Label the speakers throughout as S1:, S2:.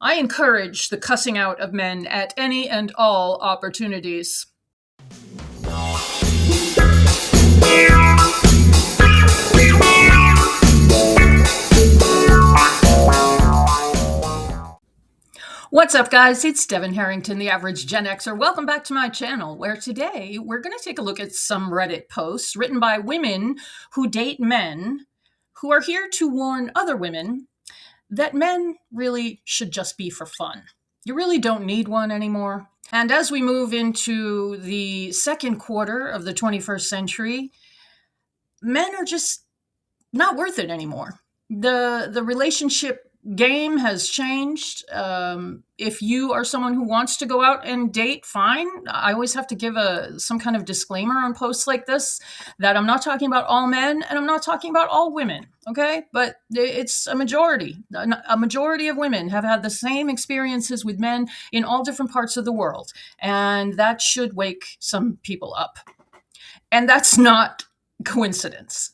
S1: I encourage the cussing out of men at any and all opportunities. What's up, guys? It's Devin Harrington, the average Gen Xer. Welcome back to my channel, where today we're going to take a look at some Reddit posts written by women who date men who are here to warn other women that men really should just be for fun. You really don't need one anymore. And as we move into the second quarter of the 21st century, men are just not worth it anymore. The relationship game has changed. If you are someone who wants to go out and date, fine. I always have to give some kind of disclaimer on posts like this that I'm not talking about all men and I'm not talking about all women, okay? But it's a majority. A majority of women have had the same experiences with men in all different parts of the world, and that should wake some people up. And that's not coincidence.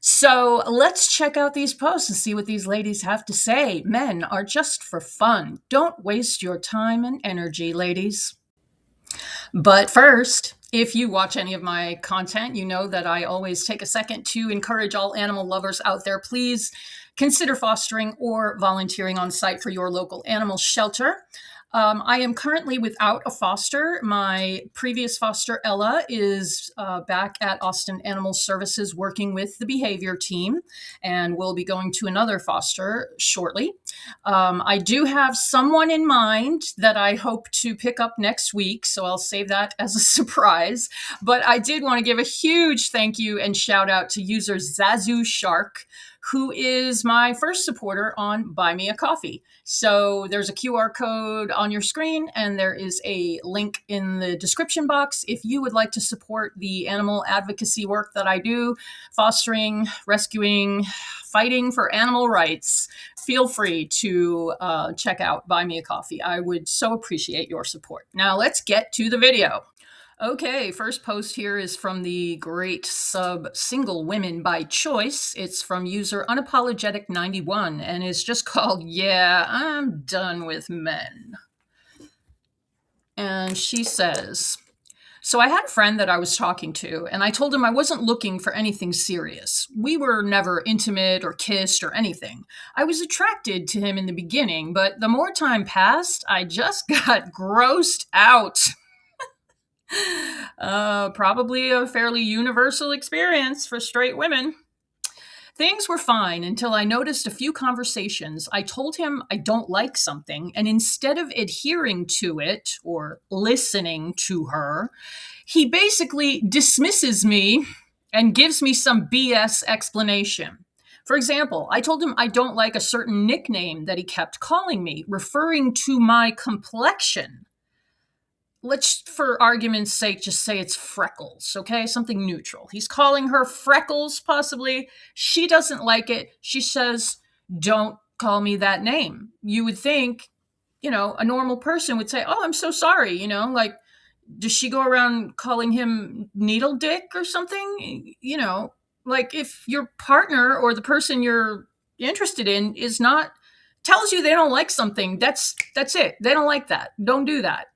S1: So let's check out these posts and see what these ladies have to say. Men are just for fun. Don't waste your time and energy, ladies. But first, if you watch any of my content, you know that I always take a second to encourage all animal lovers out there. Please consider fostering or volunteering on site for your local animal shelter. I am currently without a foster. My previous foster, Ella, is back at Austin Animal Services working with the behavior team, and we'll be going to another foster shortly. I do have someone in mind that I hope to pick up next week, so I'll save that as a surprise. But I did want to give a huge thank you and shout out to user Zazu Shark, who is my first supporter on Buy Me a Coffee. So there's a QR code on your screen, and there is a link in the description box. If you would like to support the animal advocacy work that I do, fostering, rescuing, fighting for animal rights, feel free to check out Buy Me a Coffee. I would so appreciate your support. Now let's get to the video. Okay, first post here is from the great sub Single Women by Choice. It's from user Unapologetic91 and is just called, Yeah, I'm Done with Men. And she says, so I had a friend that I was talking to, and I told him I wasn't looking for anything serious. We were never intimate or kissed or anything. I was attracted to him in the beginning, but the more time passed, I just got grossed out. Probably a fairly universal experience for straight women. Things were fine until I noticed a few conversations. I told him I don't like something, and instead of adhering to it or listening to her, he basically dismisses me and gives me some BS explanation. For example, I told him I don't like a certain nickname that he kept calling me, referring to my complexion. Let's, for argument's sake, just say it's Freckles, okay? Something neutral. He's calling her Freckles, possibly. She doesn't like it. She says, don't call me that name. You would think, a normal person would say, oh, I'm so sorry, like, does she go around calling him Needle Dick or something? Like if your partner or the person you're interested in tells you they don't like something, that's it. They don't like that. Don't do that.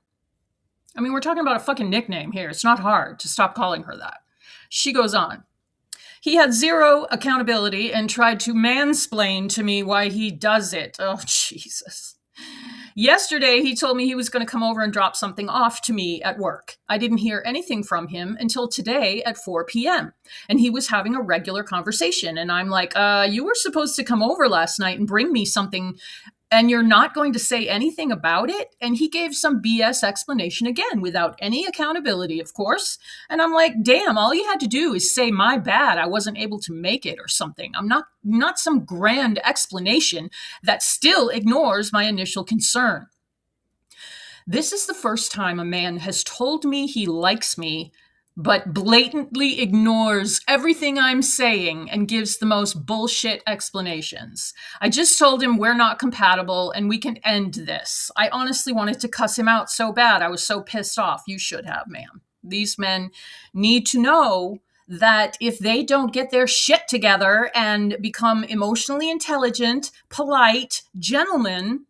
S1: I mean, we're talking about a fucking nickname here. It's not hard to stop calling her that. She goes on. He had zero accountability and tried to mansplain to me why he does it. Oh, Jesus. Yesterday, he told me he was going to come over and drop something off to me at work. I didn't hear anything from him until today at 4 p.m. And he was having a regular conversation. And I'm like, you were supposed to come over last night and bring me something, and you're not going to say anything about it? And he gave some BS explanation again, without any accountability, of course. And I'm like, damn, all you had to do is say, my bad, I wasn't able to make it or something. I'm not some grand explanation that still ignores my initial concern. This is the first time a man has told me he likes me, but blatantly ignores everything I'm saying and gives the most bullshit explanations. I just told him we're not compatible and we can end this. I honestly wanted to cuss him out so bad. I was so pissed off. You should have, ma'am. These men need to know that if they don't get their shit together and become emotionally intelligent, polite, gentlemen,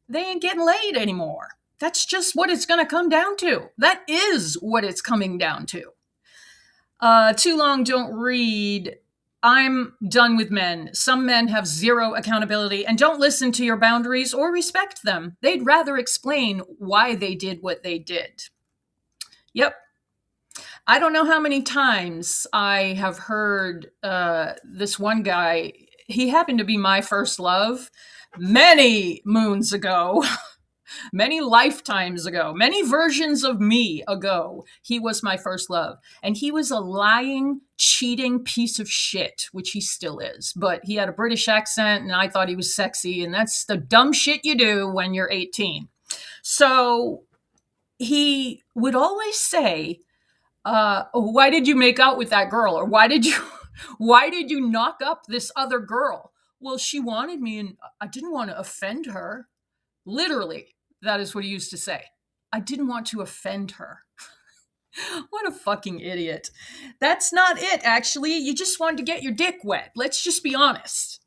S1: they ain't getting laid anymore. That's just what it's going to come down to. That is what it's coming down to. Too long, don't read. I'm done with men. Some men have zero accountability and don't listen to your boundaries or respect them. They'd rather explain why they did what they did. Yep. I don't know how many times I have heard this one guy. He happened to be my first love many moons ago. Many lifetimes ago, many versions of me ago, he was my first love. And he was a lying, cheating piece of shit, which he still is. But he had a British accent, and I thought he was sexy. And that's the dumb shit you do when you're 18. So he would always say, why did you make out with that girl? Or why did you knock up this other girl? Well, she wanted me and I didn't want to offend her. Literally, that is what he used to say. I didn't want to offend her. What a fucking idiot. That's not it, actually. You just wanted to get your dick wet. Let's just be honest.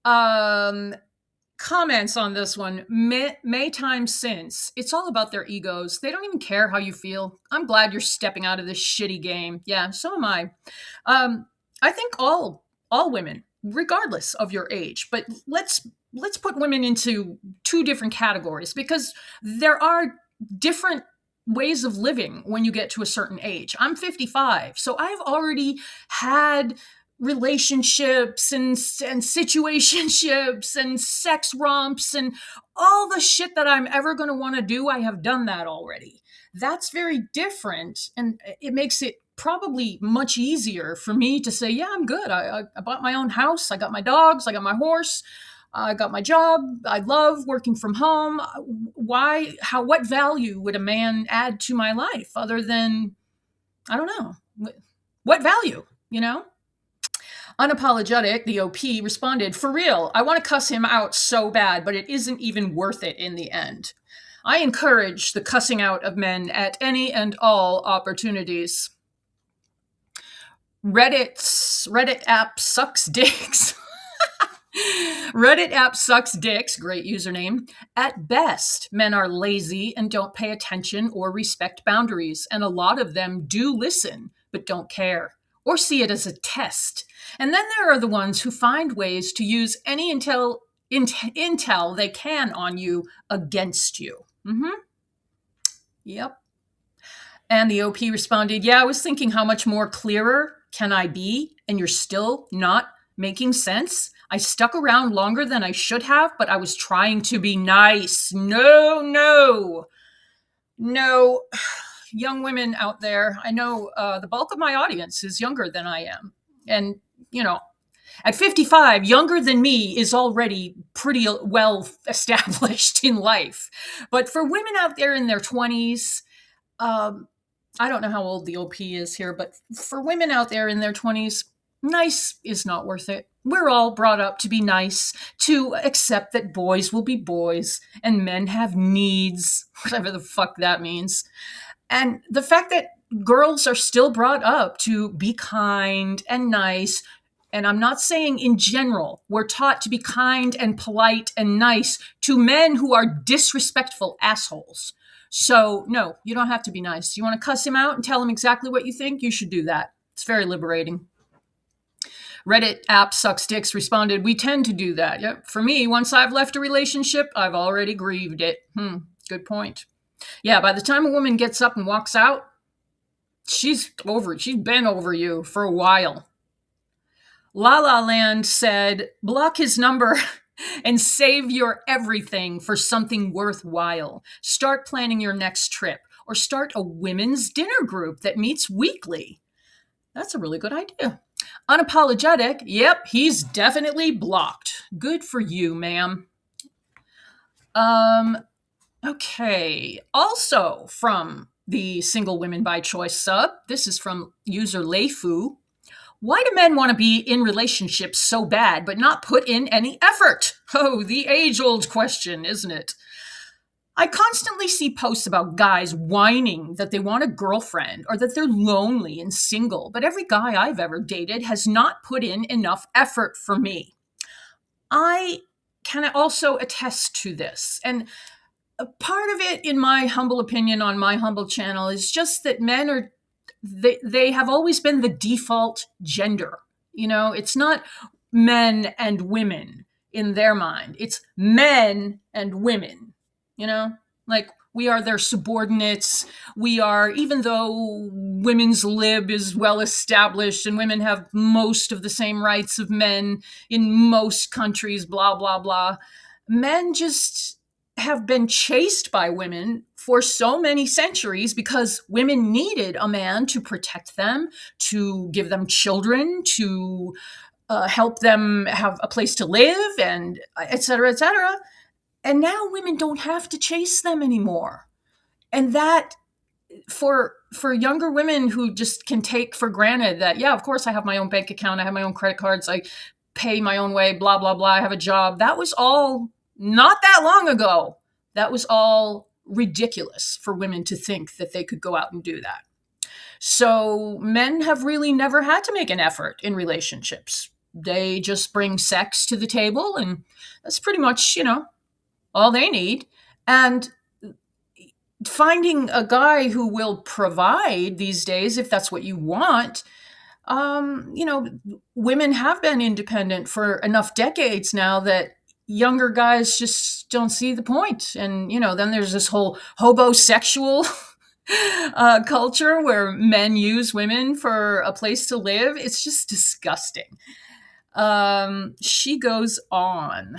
S1: Comments on this one. May time since. It's all about their egos. They don't even care how you feel. I'm glad you're stepping out of this shitty game. Yeah, so am I. I think all women, regardless of your age, but let's put women into two different categories because there are different ways of living when you get to a certain age. I'm 55, so I've already had relationships and situationships and sex romps and all the shit that I'm ever going to want to do. I have done that already. That's very different, and it makes it probably much easier for me to say, yeah, I'm good. I bought my own house. I got my dogs. I got my horse. I got my job. I love working from home. What value would a man add to my life other than, I don't know, what value, you know? Unapologetic, the OP responded, for real, I want to cuss him out so bad, but it isn't even worth it in the end. I encourage the cussing out of men at any and all opportunities. Reddit app sucks dicks. Reddit app sucks dicks, great username. At best, men are lazy and don't pay attention or respect boundaries, and a lot of them do listen but don't care or see it as a test. And then there are the ones who find ways to use any intel they can on you against you. Yep. And the OP responded, yeah, I was thinking how much more clearer can I be, and you're still not making sense? I stuck around longer than I should have, but I was trying to be nice. No. Young women out there, I know the bulk of my audience is younger than I am. And, you know, at 55, younger than me is already pretty well established in life. But for women out there in their 20s, I don't know how old the OP is here, but for women out there in their 20s, nice is not worth it. We're all brought up to be nice, to accept that boys will be boys and men have needs, whatever the fuck that means. And the fact that girls are still brought up to be kind and nice, and I'm not saying in general, we're taught to be kind and polite and nice to men who are disrespectful assholes. So, no, you don't have to be nice. You want to cuss him out and tell him exactly what you think? You should do that. It's very liberating. Reddit app sucks dicks responded, we tend to do that. Yep. For me, once I've left a relationship, I've already grieved it. Good point. Yeah, by the time a woman gets up and walks out, she's over it. She's been over you for a while. La La Land said, block his number and save your everything for something worthwhile. Start planning your next trip or start a women's dinner group that meets weekly. That's a really good idea. Unapologetic, yep, he's definitely blocked. Good for you, ma'am. Okay, also from the Single Women by Choice sub, this is from user Leifu. Why do men want to be in relationships so bad but not put in any effort? Oh, the age-old question, isn't it? I constantly see posts about guys whining that they want a girlfriend or that they're lonely and single, but every guy I've ever dated has not put in enough effort for me. I can also attest to this. And a part of it, in my humble opinion, on my humble channel, is just that men are, they have always been the default gender. You know, it's not men and women in their mind. It's men and women, you know, like we are their subordinates. We are, even though women's lib is well established and women have most of the same rights of men in most countries, blah, blah, blah, men just have been chased by women for so many centuries because women needed a man to protect them, to give them children, to help them have a place to live, and et cetera, et cetera. And now women don't have to chase them anymore. And that, for younger women who just can take for granted that, yeah, of course I have my own bank account, I have my own credit cards, I pay my own way, blah, blah, blah, I have a job. That was all not that long ago. That was all ridiculous for women to think that they could go out and do that. So men have really never had to make an effort in relationships. They just bring sex to the table, and that's pretty much, you know, all they need. And finding a guy who will provide these days, if that's what you want, you know, women have been independent for enough decades now that younger guys just don't see the point. And, you know, then there's this whole hobosexual culture where men use women for a place to live. It's just disgusting. She goes on.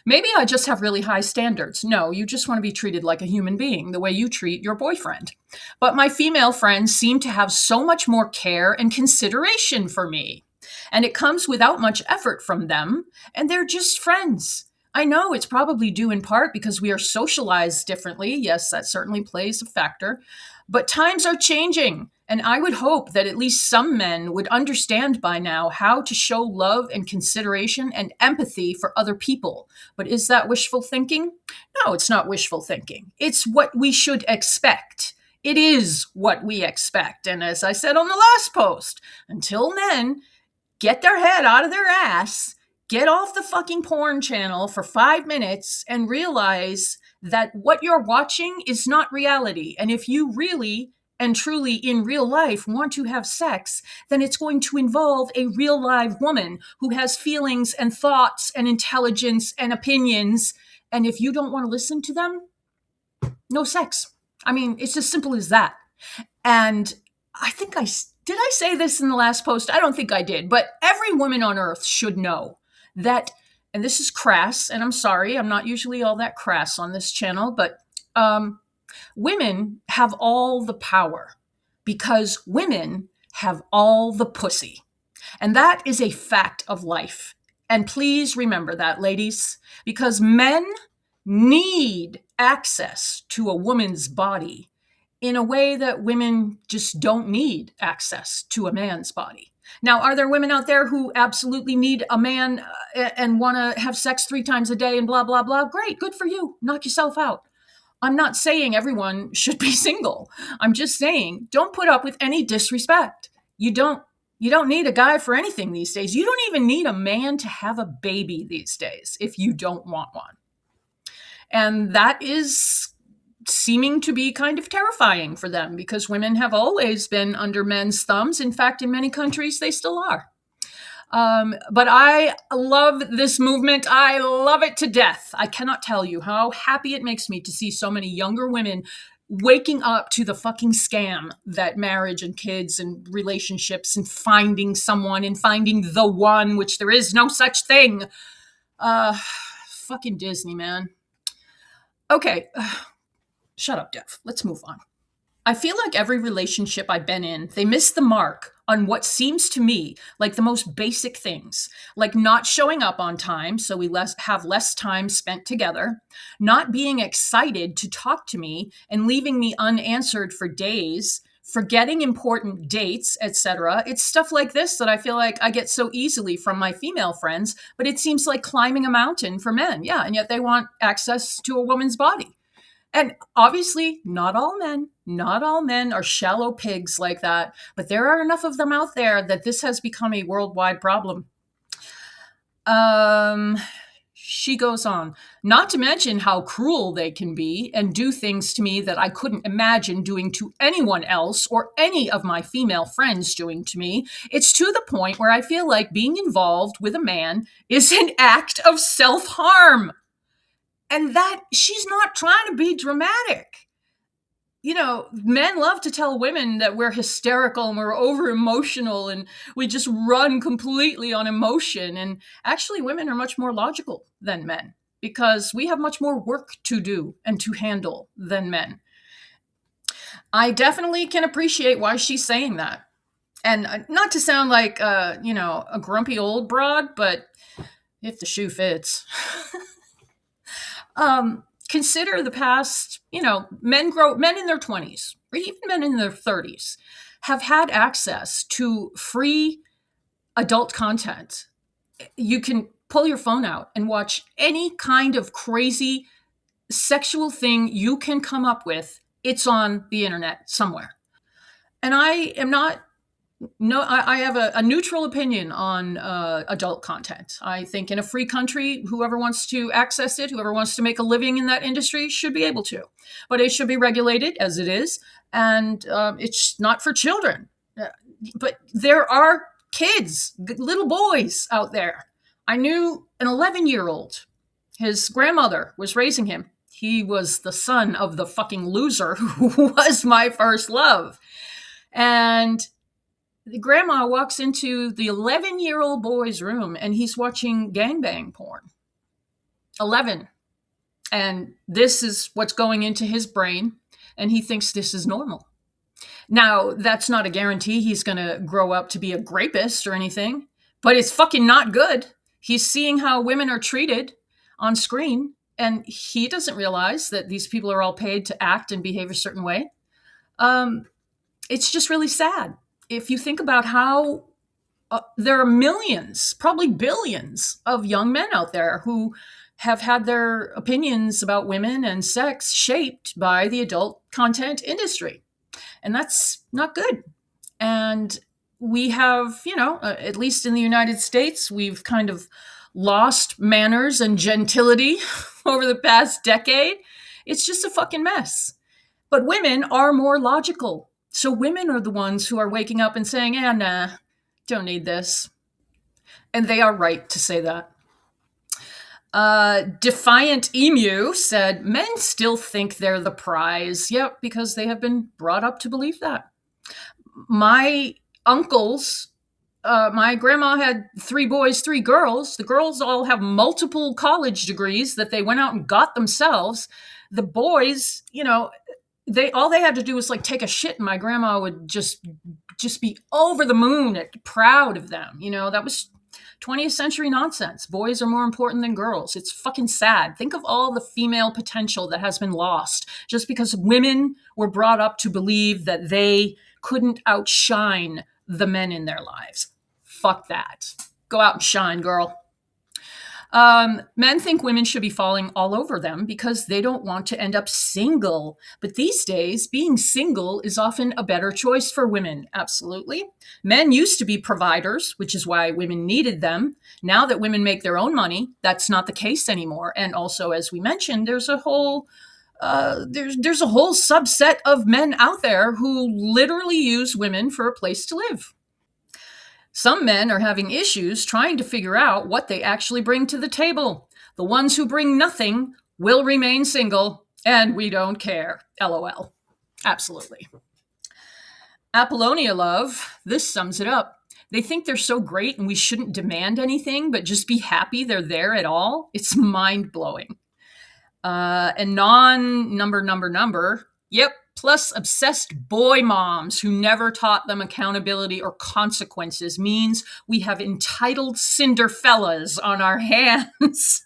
S1: Maybe I just have really high standards. No, you just want to be treated like a human being, the way you treat your boyfriend. But my female friends seem to have so much more care and consideration for me. And it comes without much effort from them, and they're just friends. I know it's probably due in part because we are socialized differently. Yes, that certainly plays a factor. But times are changing, and I would hope that at least some men would understand by now how to show love and consideration and empathy for other people. But is that wishful thinking? No, it's not wishful thinking. It's what we should expect. It is what we expect. And as I said on the last post, until men get their head out of their ass, get off the fucking porn channel for 5 minutes and realize that what you're watching is not reality. And if you really and truly in real life want to have sex, then it's going to involve a real live woman who has feelings and thoughts and intelligence and opinions. And if you don't want to listen to them, no sex. I mean, it's as simple as that. And I think did I say this in the last post? I don't think I did, but every woman on earth should know that, and this is crass, and I'm sorry, I'm not usually all that crass on this channel, but women have all the power because women have all the pussy. And that is a fact of life. And please remember that, ladies, because men need access to a woman's body in a way that women just don't need access to a man's body. Now, are there women out there who absolutely need a man and want to have sex 3 times a day and blah, blah, blah? Great, good for you. Knock yourself out. I'm not saying everyone should be single. I'm just saying don't put up with any disrespect. You don't need a guy for anything these days. You don't even need a man to have a baby these days if you don't want one. And that is seeming to be kind of terrifying for them because women have always been under men's thumbs. In fact, in many countries, they still are. But I love this movement. I love it to death. I cannot tell you how happy it makes me to see so many younger women waking up to the fucking scam that marriage and kids and relationships and finding someone and finding the one, which there is no such thing. Fucking Disney, man. Okay. Shut up, Dev. Let's move on. I feel like every relationship I've been in, they miss the mark on what seems to me like the most basic things, like not showing up on time so we have less time spent together, not being excited to talk to me and leaving me unanswered for days, forgetting important dates, etc. It's stuff like this that I feel like I get so easily from my female friends, but it seems like climbing a mountain for men. Yeah, and yet they want access to a woman's body. And obviously, not all men are shallow pigs like that, but there are enough of them out there that this has become a worldwide problem. She goes on, not to mention how cruel they can be and do things to me that I couldn't imagine doing to anyone else or any of my female friends doing to me. It's to the point where I feel like being involved with a man is an act of self-harm. And that she's not trying to be dramatic. You know, men love to tell women that we're hysterical and we're over emotional and we just run completely on emotion. And actually, women are much more logical than men because we have much more work to do and to handle than men. I definitely can appreciate why she's saying that. And not to sound like, a grumpy old broad, but if the shoe fits. Consider the past, men in their 20s or even men in their 30s have had access to free adult content. You can pull your phone out and watch any kind of crazy sexual thing you can come up with. It's on the internet somewhere. And I am not no, I have a neutral opinion on adult content. I think in a free country, whoever wants to access it, whoever wants to make a living in that industry should be able to. But it should be regulated as it is. And it's not for children. But there are kids, little boys out there. I knew an 11-year-old. His grandmother was raising him. He was the son of the fucking loser who was my first love. And the grandma walks into the 11-year-old boy's room and he's watching gangbang porn. 11. And this is what's going into his brain. And he thinks this is normal. Now, that's not a guarantee he's going to grow up to be a rapist or anything, but it's fucking not good. He's seeing how women are treated on screen, and he doesn't realize that these people are all paid to act and behave a certain way. It's just really sad. If you think about how there are millions, probably billions of young men out there who have had their opinions about women and sex shaped by the adult content industry. And that's not good. And we have, at least in the United States, we've kind of lost manners and gentility over the past decade. It's just a fucking mess. But women are more logical. So women are the ones who are waking up and saying, nah, don't need this. And they are right to say that. Defiant Emu said, men still think they're the prize. Yep, because they have been brought up to believe that. My uncles, my grandma had 3 boys, 3 girls. The girls all have multiple college degrees that they went out and got themselves. The boys, all they had to do was like take a shit, and my grandma would just be over the moon, proud of them. That was 20th century nonsense. Boys are more important than girls. It's fucking sad. Think of all the female potential that has been lost just because women were brought up to believe that they couldn't outshine the men in their lives. Fuck that. Go out and shine, girl. Men think women should be falling all over them because they don't want to end up single. But these days, being single is often a better choice for women. Absolutely. Men used to be providers, which is why women needed them. Now that women make their own money, that's not the case anymore. And also, as we mentioned, there's a whole subset of men out there who literally use women for a place to live. Some men are having issues trying to figure out what they actually bring to the table. The ones who bring nothing will remain single, and we don't care. LOL. Absolutely. Apollonia Love, this sums it up. They think they're so great and we shouldn't demand anything, but just be happy they're there at all. It's mind-blowing. And non-number. Yep. Plus obsessed boy moms who never taught them accountability or consequences means we have entitled Cinderfellas on our hands.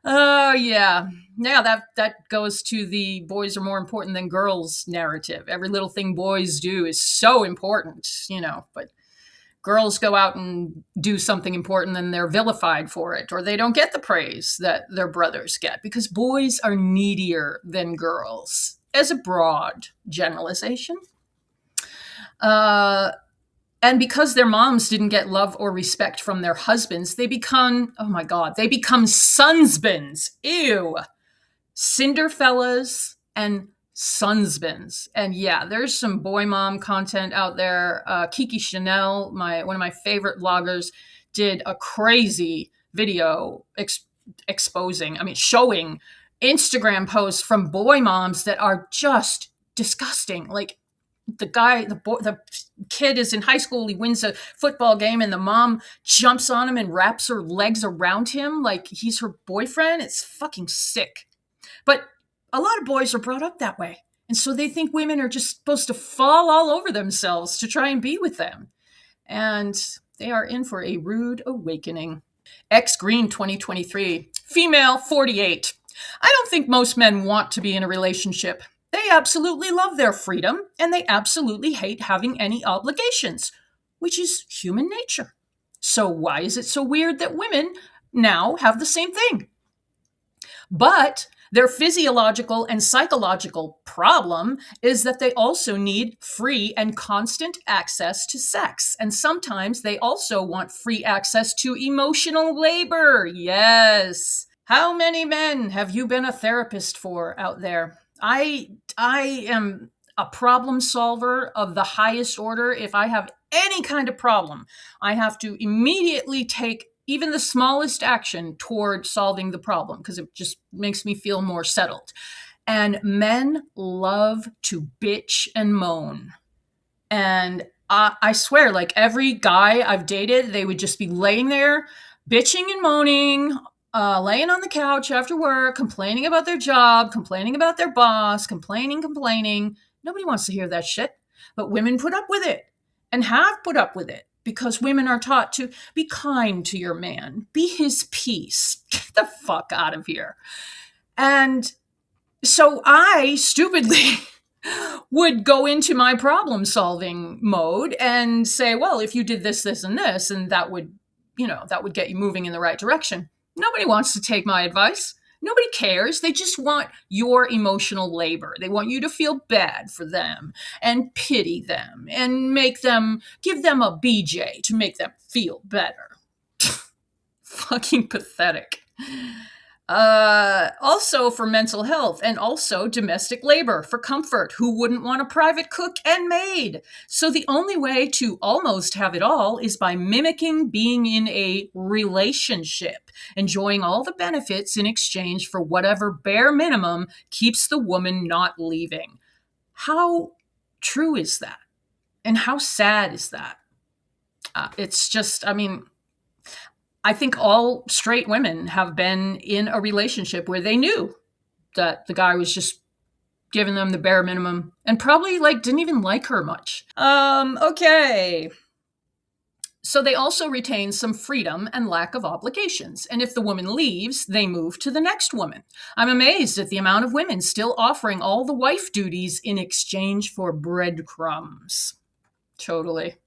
S1: Oh, yeah. Yeah, that goes to the boys are more important than girls narrative. Every little thing boys do is so important, but girls go out and do something important and they're vilified for it, or they don't get the praise that their brothers get because boys are needier than girls. As a broad generalization. And And because their moms didn't get love or respect from their husbands, they become, oh my God, they become sonsbins. Ew. Cinderfellas and sonsbins. And yeah, there's some boy mom content out there. Kiki Chanel, one of my favorite vloggers, did a crazy video showing Instagram posts from boy moms that are just disgusting. Like the kid is in high school, he wins a football game, and the mom jumps on him and wraps her legs around him like he's her boyfriend. It's fucking sick. But a lot of boys are brought up that way. And so they think women are just supposed to fall all over themselves to try and be with them. And they are in for a rude awakening. X Green 2023, female 48. I don't think most men want to be in a relationship. They absolutely love their freedom, and they absolutely hate having any obligations, which is human nature. So why is it so weird that women now have the same thing? But their physiological and psychological problem is that they also need free and constant access to sex. And sometimes they also want free access to emotional labor. Yes. How many men have you been a therapist for out there? I am a problem solver of the highest order. If I have any kind of problem, I have to immediately take even the smallest action toward solving the problem because it just makes me feel more settled. And men love to bitch and moan. And I swear, like every guy I've dated, they would just be laying there bitching and moaning, laying on the couch after work, complaining about their job, complaining about their boss, complaining. Nobody wants to hear that shit. But women put up with it and have put up with it because women are taught to be kind to your man, be his peace. Get the fuck out of here. And so I stupidly would go into my problem solving mode and say, well, if you did this, this, and this, and that would get you moving in the right direction. Nobody wants to take my advice. Nobody cares. They just want your emotional labor. They want you to feel bad for them and pity them and give them a BJ to make them feel better. Fucking pathetic. Also for mental health and also domestic labor for comfort. Who wouldn't want a private cook and maid? So the only way to almost have it all is by mimicking being in a relationship, enjoying all the benefits in exchange for whatever bare minimum keeps the woman not leaving. How true is that? And how sad is that? It's just, I think all straight women have been in a relationship where they knew that the guy was just giving them the bare minimum and probably didn't even like her much. Okay. So they also retain some freedom and lack of obligations. And if the woman leaves, they move to the next woman. I'm amazed at the amount of women still offering all the wife duties in exchange for breadcrumbs. Totally.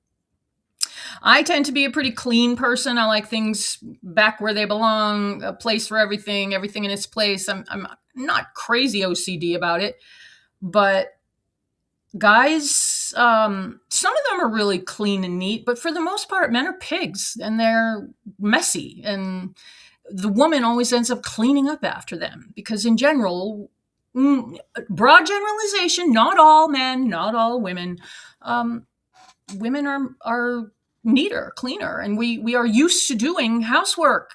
S1: I tend to be a pretty clean person. I like things back where they belong, a place for everything in its place. I'm not crazy OCD about it, but guys, some of them are really clean and neat, but for the most part, men are pigs and they're messy. And the woman always ends up cleaning up after them because in general, broad generalization, not all men, not all women, women are neater, cleaner, and we are used to doing housework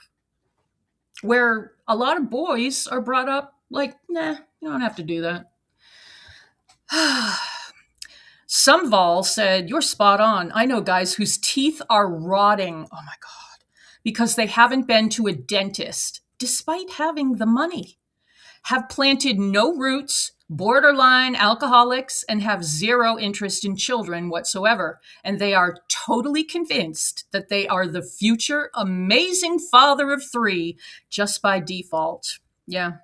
S1: where a lot of boys are brought up like, nah, you don't have to do that. Some said, you're spot on. I know guys whose teeth are rotting, oh my God, because they haven't been to a dentist despite having the money, have planted no roots, borderline alcoholics, and have zero interest in children whatsoever. And they are totally convinced that they are the future amazing father of 3 just by default. Yeah.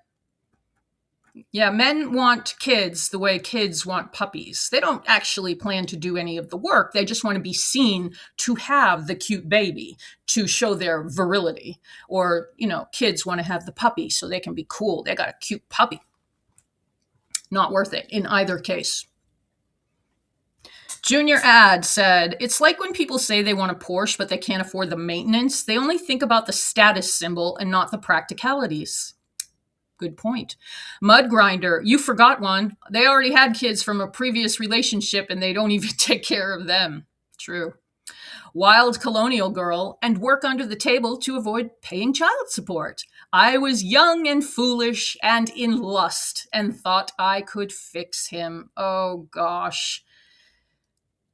S1: Yeah, men want kids the way kids want puppies. They don't actually plan to do any of the work. They just want to be seen to have the cute baby to show their virility. Or, kids want to have the puppy so they can be cool. They got a cute puppy. Not worth it in either case. Junior Ad said, it's like when people say they want a Porsche, but they can't afford the maintenance. They only think about the status symbol and not the practicalities. Good point. Mud Grinder, you forgot one. They already had kids from a previous relationship and they don't even take care of them. True. Wild Colonial Girl, and work under the table to avoid paying child support. I was young and foolish and in lust and thought I could fix him. Oh gosh.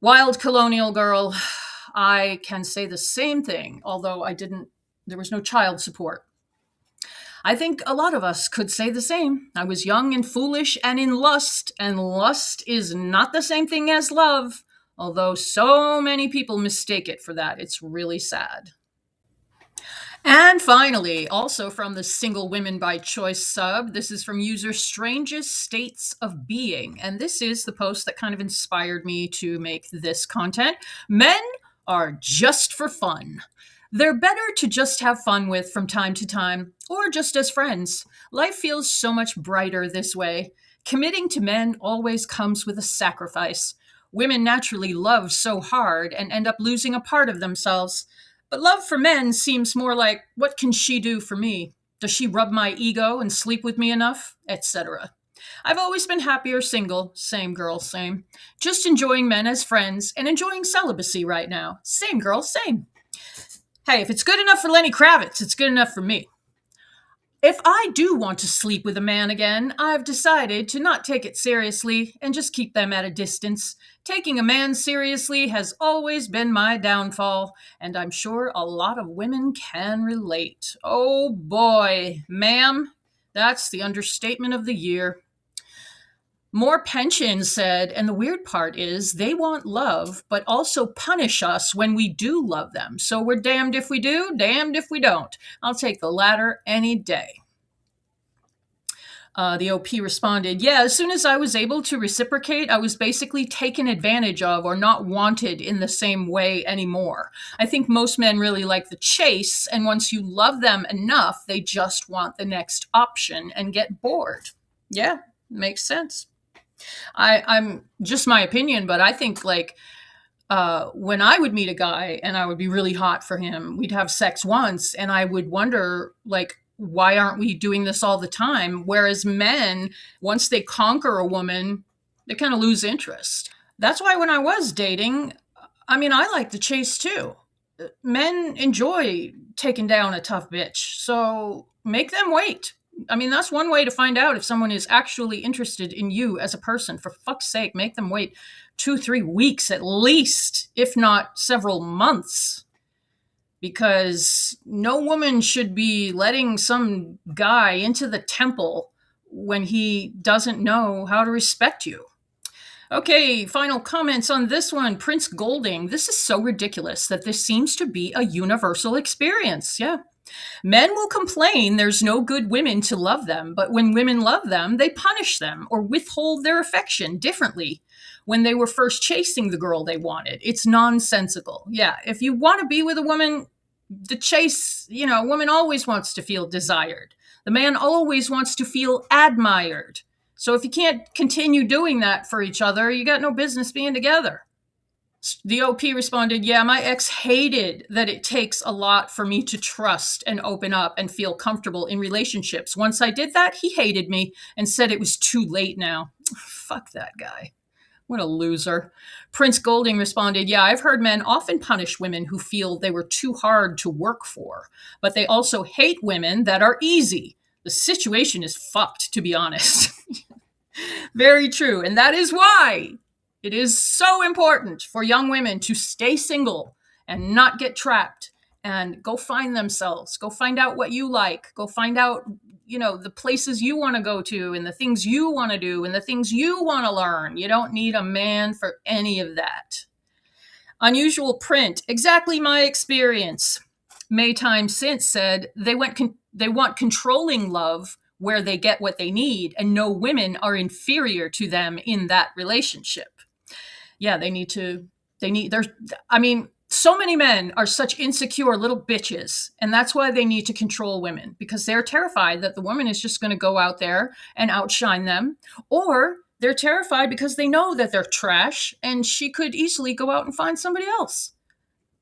S1: Wild Colonial Girl, I can say the same thing, although there was no child support. I think a lot of us could say the same. I was young and foolish and in lust, and lust is not the same thing as love, although so many people mistake it for that. It's really sad. And finally, also from the Single Women by Choice sub, this is from user Strangest States of Being. And this is the post that kind of inspired me to make this content. Men are just for fun. They're better to just have fun with from time to time, or just as friends. Life feels so much brighter this way. Committing to men always comes with a sacrifice. Women naturally love so hard and end up losing a part of themselves. But love for men seems more like, what can she do for me? Does she rub my ego and sleep with me enough? Etc. I've always been happier single. Same girl, same. Just enjoying men as friends and enjoying celibacy right now. Same girl, same. Hey, if it's good enough for Lenny Kravitz, it's good enough for me. If I do want to sleep with a man again, I've decided to not take it seriously and just keep them at a distance. Taking a man seriously has always been my downfall, and I'm sure a lot of women can relate. Oh boy, ma'am, that's the understatement of the year. More Pension said, and the weird part is they want love, but also punish us when we do love them. So we're damned if we do, damned if we don't. I'll take the latter any day. The OP responded, yeah, as soon as I was able to reciprocate, I was basically taken advantage of or not wanted in the same way anymore. I think most men really like the chase, and once you love them enough, they just want the next option and get bored. Yeah, makes sense. I'm just my opinion, but I think like when I would meet a guy and I would be really hot for him, we'd have sex once and I would wonder like, why aren't we doing this all the time? Whereas men, once they conquer a woman, they kind of lose interest. That's why when I was dating, I mean, I like the chase too. Men enjoy taking down a tough bitch, so make them wait. I mean, that's one way to find out if someone is actually interested in you as a person. For fuck's sake, make them wait 2-3 weeks at least, if not several months. Because no woman should be letting some guy into the temple when he doesn't know how to respect you. Okay, final comments on this one. Prince Golding, this is so ridiculous that this seems to be a universal experience. Yeah. Men will complain there's no good women to love them, but when women love them, they punish them or withhold their affection differently when they were first chasing the girl they wanted. It's nonsensical. Yeah, if you want to be with a woman, the chase, a woman always wants to feel desired. The man always wants to feel admired. So if you can't continue doing that for each other, you got no business being together. The OP responded, yeah, my ex hated that it takes a lot for me to trust and open up and feel comfortable in relationships. Once I did that, he hated me and said it was too late now. Fuck that guy. What a loser. Prince Golding responded, yeah, I've heard men often punish women who feel they were too hard to work for, but they also hate women that are easy. The situation is fucked, to be honest. Very true. And that is why it is so important for young women to stay single and not get trapped and go find themselves. Go find out what you like. Go find out, the places you want to go to and the things you want to do and the things you want to learn. You don't need a man for any of that. Unusual Print, exactly my experience. Maytime Since said they want controlling love where they get what they need and no women are inferior to them in that relationship. Yeah, so many men are such insecure little bitches, and that's why they need to control women, because they're terrified that the woman is just going to go out there and outshine them, or They're terrified because they know that they're trash and she could easily go out and find somebody else.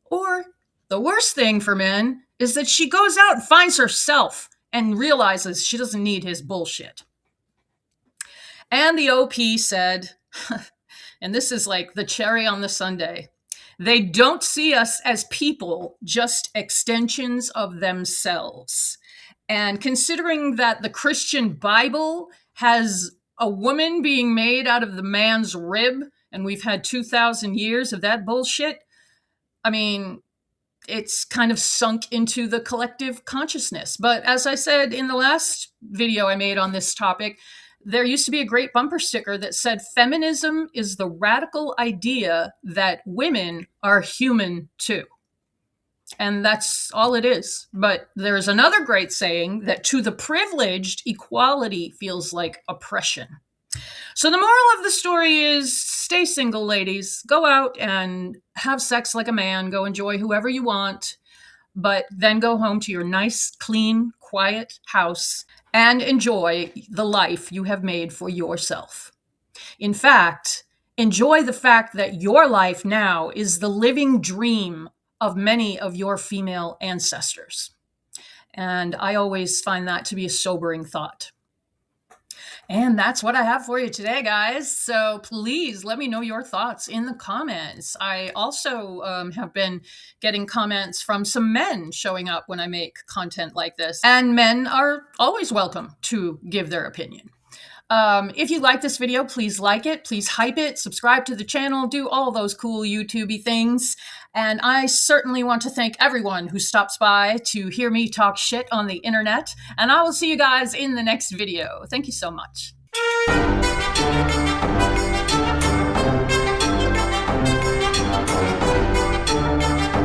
S1: Or the worst thing for men is that she goes out and finds herself and realizes she doesn't need his bullshit. And the OP said, and this is like the cherry on the sundae, they don't see us as people, just extensions of themselves. And considering that the Christian Bible has a woman being made out of the man's rib, and we've had 2,000 years of that bullshit, I mean, it's kind of sunk into the collective consciousness. But as I said in the last video I made on this topic, there used to be a great bumper sticker that said, feminism is the radical idea that women are human too. And that's all it is. But there's another great saying that to the privileged, equality feels like oppression. So the moral of the story is stay single, ladies. Go out and have sex like a man. Go enjoy whoever you want. But then go home to your nice, clean, quiet house and enjoy the life you have made for yourself. In fact, enjoy the fact that your life now is the living dream of many of your female ancestors. And I always find that to be a sobering thought. And that's what I have for you today, guys. So please let me know your thoughts in the comments. I also have been getting comments from some men showing up when I make content like this. And men are always welcome to give their opinion. If you like this video, please like it, please hype it, subscribe to the channel, do all those cool YouTube-y things. And I certainly want to thank everyone who stops by to hear me talk shit on the internet. And I will see you guys in the next video. Thank you so much.